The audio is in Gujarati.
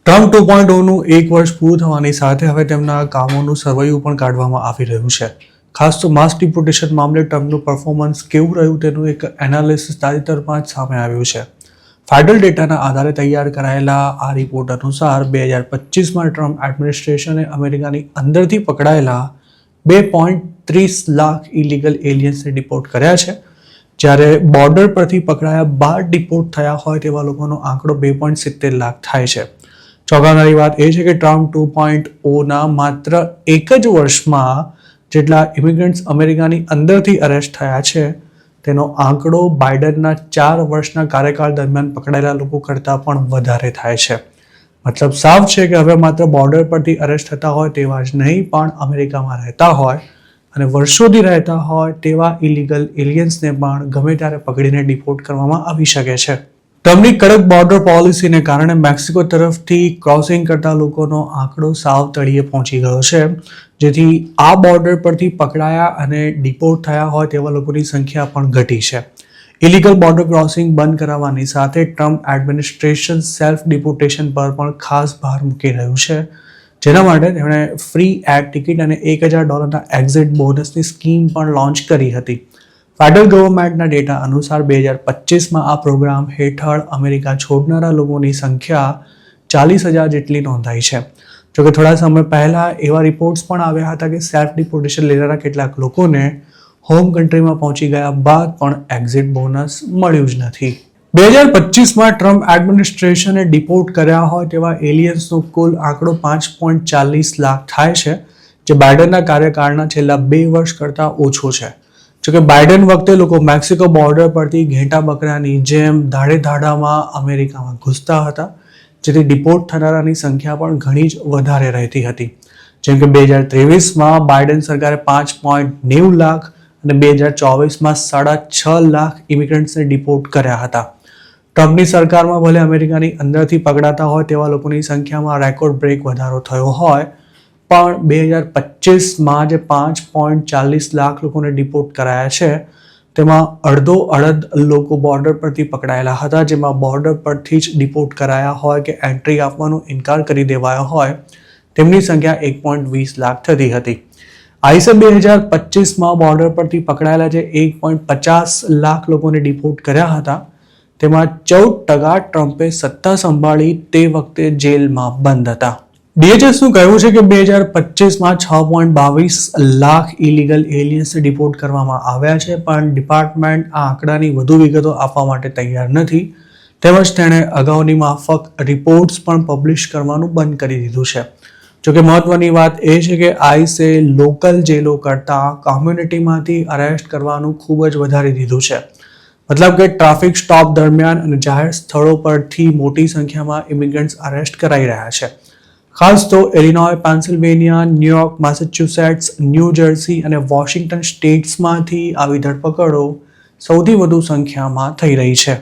ટ્રમ્પ 2.0નું 1 વર્ષ પૂરું થવાની સાથે હવે તેમના કામોનું સર્વેયુ પણ કાઢવામાં આવી રહ્યું છે. ખાસ તો માસ ડિપોર્ટેશન મામલે ટ્રમ્પનું પરફોર્મન્સ કેવું રહ્યું તેનું એક એનાલિસિસ તાજેતરમાં જ સામે આવ્યું છે. ફેડરલ ડેટાના આધારે તૈયાર કરાયેલા આ રિપોર્ટ અનુસાર 2025માં ટ્રમ્પ એડમિનિસ્ટ્રેશને અમેરિકાની અંદરથી પકડાયેલા 2.30 લાખ ઇલીગલ એલિયન્સને ડિપોર્ટ કર્યા છે, જ્યારે બોર્ડર પરથી પકડાયા બાદ ડિપોર્ટ થયા હોય તેવા લોકોનો આંકડો 2.70 લાખ થાય છે. ચોંકાવનારી વાત એ છે કે ટ્રમ્પ 2.0ના માત્ર એક જ વર્ષમાં જેટલા ઇમિગ્રન્ટ્સ અમેરિકાની અંદરથી અરેસ્ટ થયા છે તેનો આંકડો બાઇડનના 4 વર્ષના કાર્યકાળ દરમિયાન પકડાયેલા લોકો કરતાં પણ વધારે થાય છે. મતલબ સાફ છે કે હવે માત્ર બોર્ડર પરથી અરેસ્ટ થતા હોય તેવા જ નહીં, પણ અમેરિકામાં રહેતા હોય અને વર્ષોથી રહેતા હોય તેવા ઇલીગલ એલિયન્સને પણ ગમે ત્યારે પકડીને ડિપોર્ટ કરવામાં આવી શકે છે. ટ્રમ્પની કડક બોર્ડર પોલિસીને કારણે મેક્સિકો તરફથી ક્રોસિંગ કરતા લોકોનો આંકડો સાવ તળિયે પહોંચી ગયો છે, જેથી આ બોર્ડર પરથી પકડાયા અને ડિપોર્ટ થયા હોય તેવા લોકોની સંખ્યા પણ ઘટી છે. ઇલીગલ બોર્ડર ક્રોસિંગ બંધ કરાવવાની સાથે ટ્રમ્પ એડમિનિસ્ટ્રેશન સેલ્ફ ડિપોર્ટેશન પર પણ ખાસ ભાર મૂકી રહ્યું છે, જેના માટે તેમણે ફ્રી એર ટિકિટ અને $1,000 એક્ઝિટ બોનસની સ્કીમ પણ લોન્ચ કરી હતી. ફેડરલ ગવર્મેન્ટના ડેટા અનુસાર 2025માં આ પ્રોગ્રામ હેઠળ અમેરિકા છોડનારા લોકોની સંખ્યા 40,000 જેટલી નોંધાઈ છે. જોકે થોડા સમય પહેલા એવા રિપોર્ટ્સ પણ આવ્યા હતા કે સેલ્ફ ડિપોર્ટેશન લેનારા કેટલાક લોકોને હોમ કન્ટ્રીમાં પહોંચી ગયા બાદ પણ એક્ઝિટ બોનસ મળ્યું જ નથી. 2025માં ટ્રમ્પ એડમિનિસ્ટ્રેશને ડિપોર્ટ કર્યા હોય તેવા એલિયન્સનો કુલ આંકડો 5.40 લાખ થાય છે, જે બાઇડનના કાર્યકાળના છેલ્લા 2 વર્ષ કરતાં ઓછો છે. જોકે બાઇડન વખતે લોકો મેક્સિકો બોર્ડર પરથી ઘેટા બકરાની જેમ ધાડેધાડામાં અમેરિકામાં ઘૂસતા હતા, જેથી ડિપોર્ટ થનારાની સંખ્યા પણ ઘણી જ વધારે રહેતી હતી. જેમ કે 2023માં બાઇડન સરકારે 5.90 લાખ અને 2024માં 6.5 લાખ ઇમિગ્રન્ટ્સને ડિપોર્ટ કર્યા હતા. ટ્રમ્પની સરકારમાં ભલે અમેરિકાની અંદરથી પકડાતા હોય તેવા લોકોની સંખ્યામાં રેકોર્ડ બ્રેક વધારો થયો હોય, પણ 2025માં જે 5.40 લાખ લોકોને ડિપોર્ટ કરાયા છે તેમાં અડધ લોકો બોર્ડર પરથી પકડાયેલા હતા, જેમાં બોર્ડર પરથી જ ડિપોર્ટ કરાયા હોય કે એન્ટ્રી આપવાનો ઇનકાર કરી દેવાયો હોય તેમની સંખ્યા 1.20 લાખ થતી હતી. આઈસે 2025માં બોર્ડર પરથી પકડાયેલા જે 1.50 લાખ લોકોને ડિપોર્ટ કર્યા હતા તેમાં 14% ટ્રમ્પે સત્તા સંભાળી તે વખતે જેલમાં બંધ હતા. DHSનું કહેવું છે કે 2025માં 6.22 લાખ ઇલીગલ એલિયન્સને ડિપોર્ટ કરવામાં આવ્યા છે, પણ ડિપાર્ટમેન્ટ આ આંકડાની વધુ વિગતો આપવા માટે તૈયાર નથી. તેમજ તેણે અગાઉની માફક રિપોર્ટ્સ પણ પબ્લિશ કરવાનું બંધ કરી દીધું છે. જોકે મહત્વની વાત એ છે કે આઈસે લોકલ જેલો કરતાં કોમ્યુનિટીમાંથી અરેસ્ટ કરવાનું ખૂબ જ વધારી દીધું છે. મતલબ કે ટ્રાફિક સ્ટોપ દરમિયાન અને જાહેર સ્થળો પરથી મોટી સંખ્યામાં ઇમિગ્રન્ટ્સ અરેસ્ટ કરાઈ રહ્યા છે. ખાસ તો Illinois, Pennsylvania, New York, Massachusetts, New Jersey અને વોશિંગ્ટન સ્ટેટ્સમાંથી આવી ધરપકડો સૌથી વધુ સંખ્યામાં થઈ રહી છે.